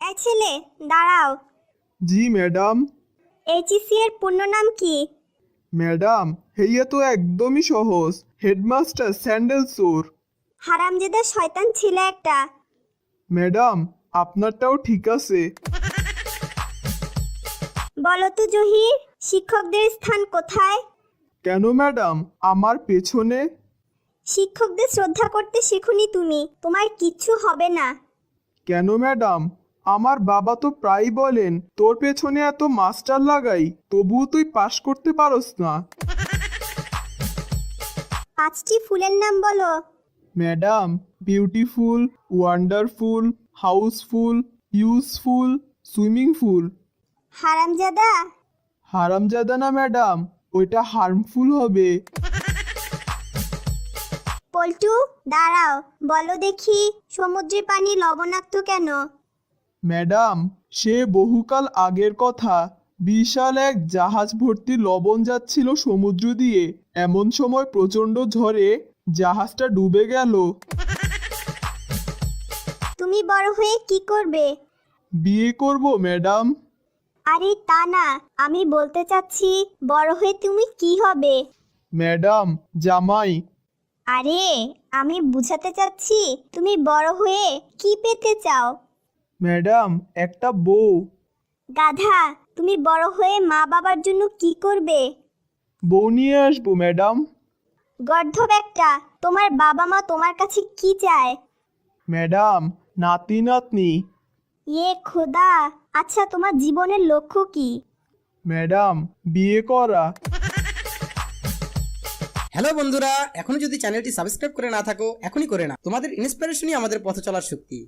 এই ছেলে দাঁড়াও। জি ম্যাডাম। এইচএসসি এর পূর্ণ নাম কি? ম্যাডাম হেইয়া তো একদমই সহজ, হেডমাস্টার স্যান্ডেল চোর। হারামজাদা শয়তান ছেলে একটা। ম্যাডাম আপনারটাও ঠিক আছে। বলো তো জহির, শিক্ষকদের স্থান কোথায়? কেন ম্যাডাম, আমার পেছনে। শিক্ষকদের শ্রদ্ধা করতে শেখোনি তুমি, তোমার কিচ্ছু হবে না। কেন ম্যাডাম, আমার বাবা তো প্রায় বলেন তোর পেছনে এত মাস্টার লাগাই তবুও তুই পাশ করতে পারস না। 5টি ফুলের নাম বলো। Madam beautiful, wonderful, houseful, useful, swimming pool. হারামজাদা। হারামজাদা না ম্যাডাম, ওইটা হার্মফুল হবে। পল্টু দাঁড়াও, বলো দেখি সমুদ্রের পানি লবণাক্ত কেন? ম্যাডাম সে বহুকাল আগের কথা, বিশাল এক জাহাজ ভর্তি লবণ যাচ্ছিল সমুদ্র দিয়ে, এমন সময় প্রচণ্ড ঝড়ে জাহাজটা ডুবে গেল। তুমি বড় হয়ে কি করবে? বিয়ে করব ম্যাডাম। আরে তা না, আমি বলতে চাচ্ছি বড় হয়ে তুমি কি হবে? ম্যাডাম জামাই। আরে আমি বুঝাতে চাচ্ছি তুমি বড় হয়ে কি পেতে চাও? ম্যাডাম একটা বউ। গাধা, তুমি বড় হয়ে মা বাবার জন্য কি করবে? বউ নিয়ে আসবো ম্যাডাম। গর্ধব একটা, তোমার বাবা মা তোমার কাছে কি চায়? ম্যাডাম নাতি নাতনি। খোদা, আচ্ছা তোমার জীবনের লক্ষ্য কি? ম্যাডাম বিয়ে করা। হ্যালো বন্ধুরা, এখনো যদি চ্যানেলটি সাবস্ক্রাইব করে না থাকো এখনই করে না, তোমাদের ইন্সপিরেশনই আমাদের পথ চলার শক্তি।